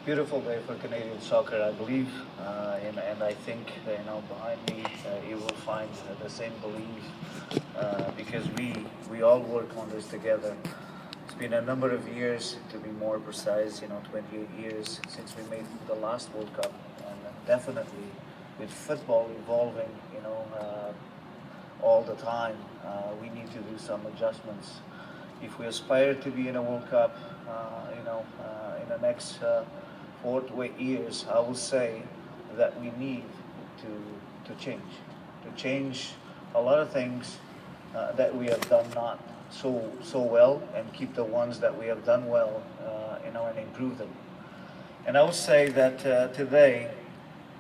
Beautiful day for Canadian soccer, I believe, and I think behind me you will find the same belief because we all work on this together. It's been a number of years, to be more precise, 28 years since we made the last World Cup, and definitely with football evolving, all the time, we need to do some adjustments. If we aspire to be in a World Cup, in the next 4 to 8 years, I will say that we need to change a lot of things that we have done not so well, and keep the ones that we have done well, and improve them. And I would say that today,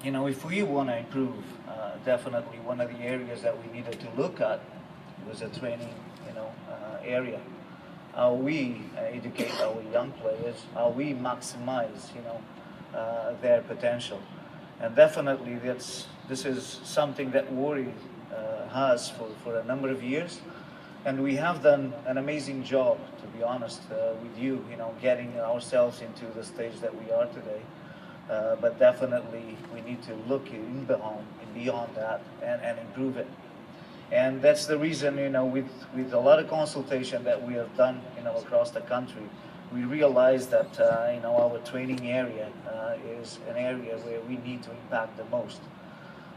if we want to improve, definitely one of the areas that we needed to look at was a training, area. How we educate our young players, how we maximize, their potential. And definitely this is something that Worry has for a number of years. And we have done an amazing job, to be honest, with you, getting ourselves into the stage that we are today. But definitely we need to look beyond that and improve it. And that's the reason, with a lot of consultation that we have done, across the country, we realized that, our training area is an area where we need to impact the most.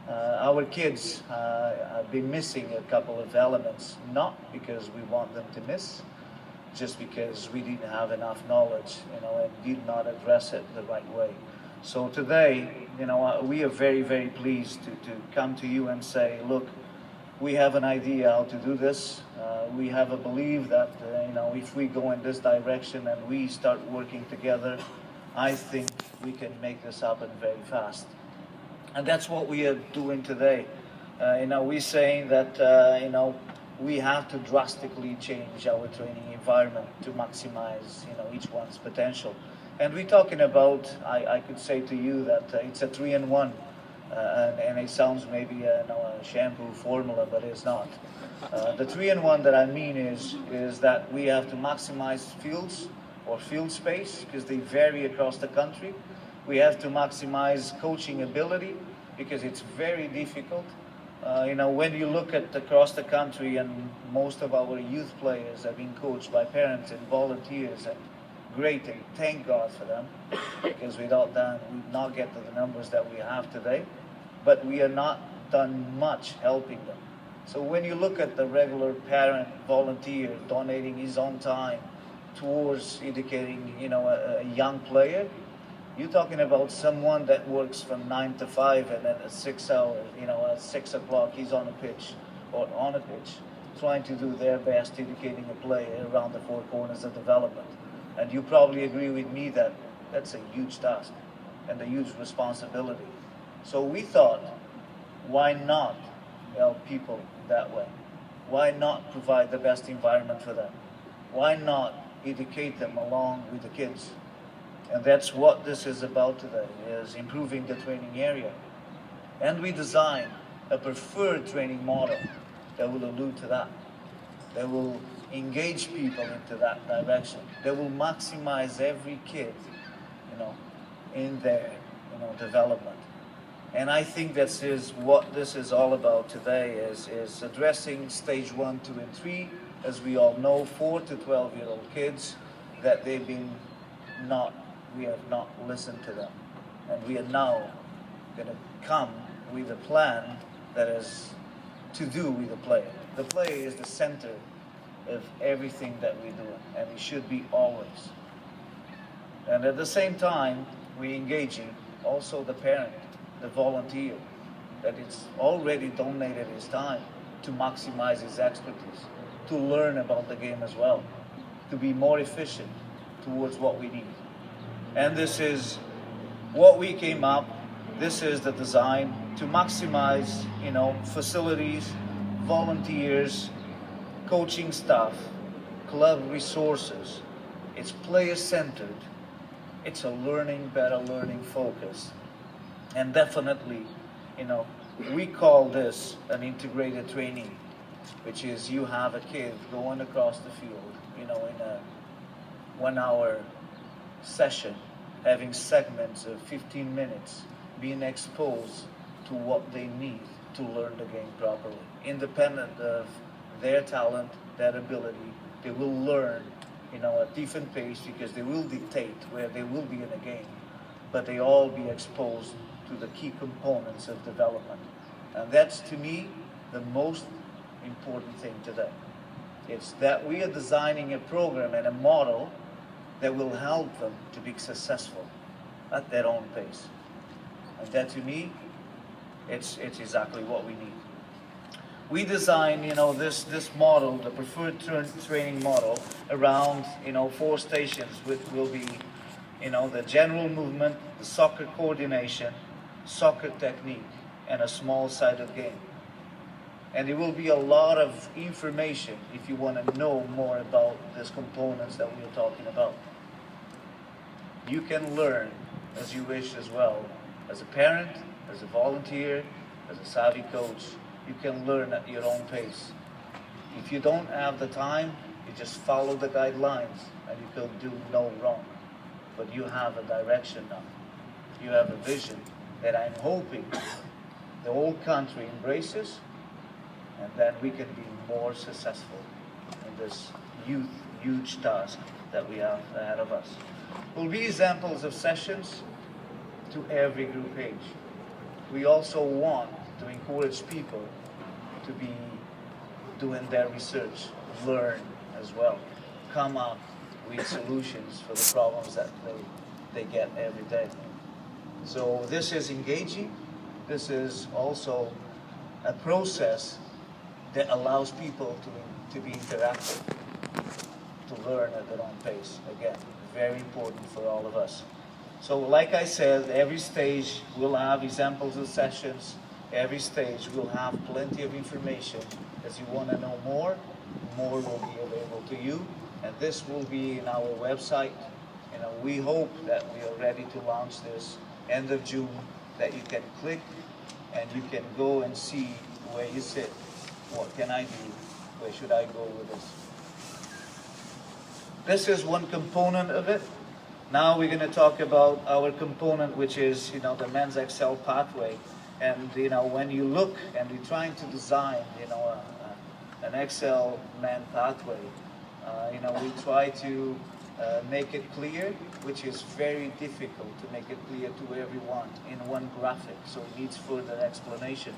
Our kids have been missing a couple of elements, not because we want them to miss, just because we didn't have enough knowledge, and did not address it the right way. So today, we are very, very pleased to come to you and say, look, we have an idea how to do this. We have a belief that, if we go in this direction and we start working together, I think we can make this happen very fast. And that's what we are doing today. We're saying that, we have to drastically change our training environment to maximize, each one's potential. And we're talking about, I could say to you that it's a 3-in-1. And it sounds maybe a shampoo formula, but it's not. The 3-in-1 that I mean is that we have to maximize fields or field space, because they vary across the country. We have to maximize coaching ability, because it's very difficult. When you look at across the country, and most of our youth players have been coached by parents and volunteers, and great, and thank God for them, because without them we'd not get to the numbers that we have today. But we are not done much helping them. So when you look at the regular parent volunteer donating his own time towards educating, a young player, you're talking about someone that works from 9 to 5, and at 6 hours, at 6 o'clock he's on a pitch, trying to do their best educating a player around the four corners of development. And you probably agree with me that that's a huge task and a huge responsibility. So we thought, why not help people that way? Why not provide the best environment for them? Why not educate them along with the kids? And that's what this is about today, is improving the training area. And we designed a preferred training model that will allude to that. That will engage people into that direction. That will maximize every kid, in their, development. And I think this is what this is all about today, is addressing stage 1, 2, and 3, as we all know, 4 to 12-year-old kids, that we have not listened to them. And we are now going to come with a plan that is to do with the player. The player is the center of everything that we do, and it should be always. And at the same time, we're engaging also the parent, the volunteer, that it's already donated his time to maximize his expertise, to learn about the game as well, to be more efficient towards what we need. And this is what we came up, this is the design to maximize, facilities, volunteers, coaching staff, club resources. It's player-centered. It's a better learning focus. And definitely, we call this an integrated training which is you have a kid going across the field, you know, in a 1 hour session, having segments of 15 minutes, being exposed to what they need to learn the game properly. Independent of their talent, their ability, they will learn, you know, at different pace because they will dictate where they will be in a game, but they all be exposed to the key components of development. And that's, to me, the most important thing today. It's that we are designing a program and a model that will help them to be successful at their own pace. And that, to me, it's exactly what we need. We design, you know, this model, the preferred training model, around, you know, 4 stations, which will be, you know, the general movement, the soccer coordination, soccer technique, and a small-sided game. And there will be a lot of information if you want to know more about these components that we are talking about. You can learn as you wish as well, as a parent, as a volunteer, as a savvy coach. You can learn at your own pace. If you don't have the time, you just follow the guidelines and you can do no wrong. But you have a direction now. You have a vision that I'm hoping the whole country embraces, and then we can be more successful in this huge task that we have ahead of us. Will be examples of sessions to every group age. We also want to encourage people to be doing their research, learn as well, come up with solutions for the problems that they get every day. So this is engaging. This is also a process that allows people to be interactive, to learn at their own pace. Again, very important for all of us. So like I said, every stage will have examples of sessions. Every stage will have plenty of information. As you want to know more will be available to you. And this will be in our website. You know, we hope that we are ready to launch this end of June, that you can click and you can go and see where you sit. What can I do? Where should I go with this? This is one component of it. Now we're going to talk about our component, which is, you know, the Men's Excel pathway. And, you know, when you look and you're trying to design, you know, an Excel man pathway, you know, we try to make it clear, which is very difficult to make it clear to everyone in one graphic. So it needs further explanation.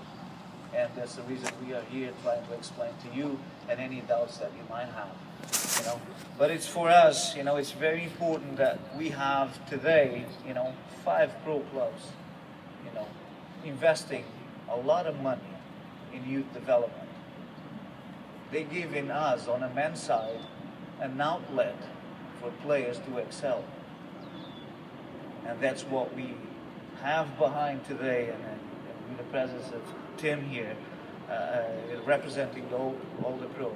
And that's the reason we are here trying to explain to you and any doubts that you might have, you know. But it's for us, you know, it's very important that we have today, you know, 5 pro clubs, you know, investing a lot of money in youth development. They give in us, on a men's side, an outlet for players to excel. And that's what we have behind today, and with the presence of Tim here, representing all the pros,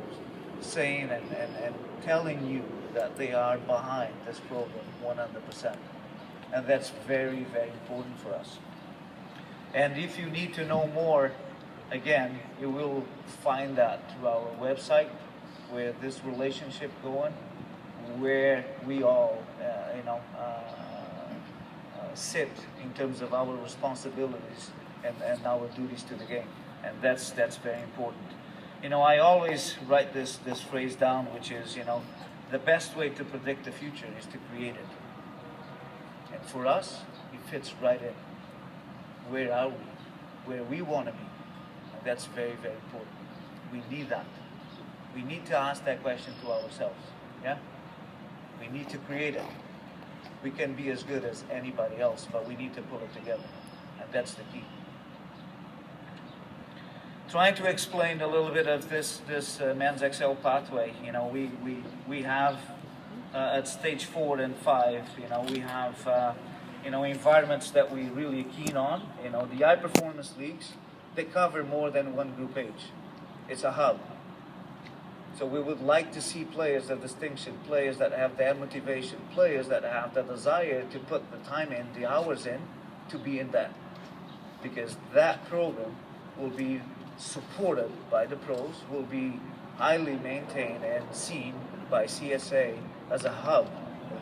saying and telling you that they are behind this program 100%. And that's very, very important for us. And if you need to know more, again, you will find that through our website, where this relationship going, where we all, you know, sit in terms of our responsibilities and our duties to the game. And that's very important. You know, I always write this phrase down, which is, you know, the best way to predict the future is to create it. And for us, it fits right in. Where are we? Where we want to be. And that's very, very important. We need that. We need to ask that question to ourselves. Yeah? We need to create it. We can be as good as anybody else, but we need to pull it together. And that's the key. Trying to explain a little bit of this Men's Excel pathway. You know, we have at stage 4 and 5, you know, we have you know, environments that we're really keen on. You know, the high performance leagues, they cover more than one group age. It's a hub. So we would like to see players of distinction, players that have their motivation, players that have the desire to put the time in, the hours in, to be in that. Because that program will be supported by the pros, will be highly maintained and seen by CSA as a hub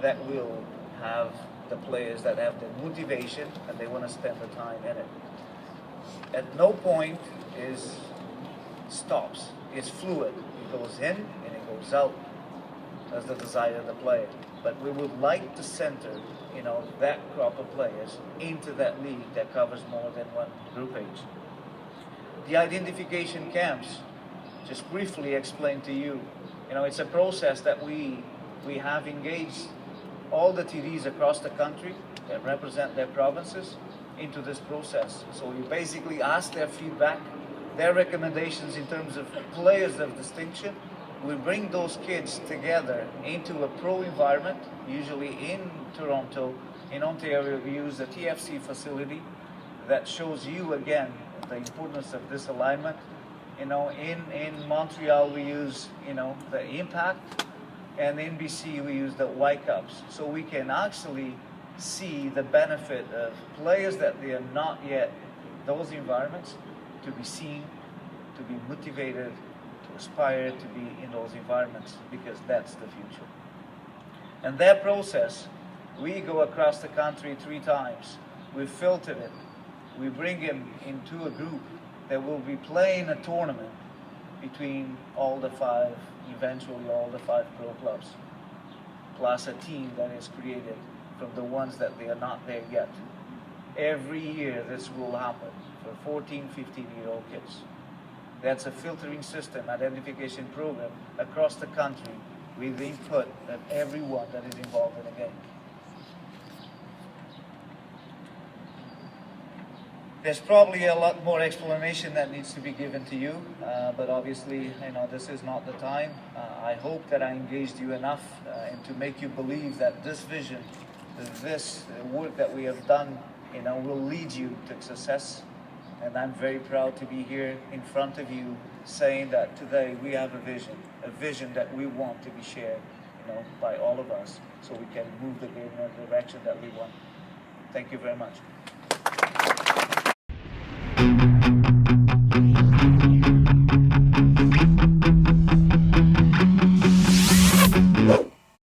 that will have the players that have the motivation and they want to spend the time in it. At no point is stops. It's fluid. It goes in and it goes out as the desire of the player. But we would like to center, that crop of players into that league that covers more than one group age. The identification camps, just briefly explain to you, it's a process that we have engaged all the TDs across the country that represent their provinces into this process. So we basically ask their feedback, their recommendations in terms of players of distinction. We bring those kids together into a pro environment, usually in Toronto. In Ontario, we use the TFC facility that shows you again the importance of this alignment. In Montreal, we use the Impact, and in BC we use the Y Cups. So we can actually see the benefit of players that they are not yet those environments to be seen, to be motivated, to aspire to be in those environments, because that's the future. And that process, we go across the country 3 times. We filter it. We bring him into a group that will be playing a tournament between eventually all the 5 pro clubs, plus a team that is created from the ones that they are not there yet. Every year this will happen for 14, 15-year-old kids. That's a filtering system, identification program across the country with the input of everyone that is involved in the game. There's probably a lot more explanation that needs to be given to you, but obviously, this is not the time. I hope that I engaged you enough and to make you believe that this vision, this work that we have done, will lead you to success. And I'm very proud to be here in front of you saying that today we have a vision that we want to be shared, by all of us, so we can move the game in the direction that we want. Thank you very much.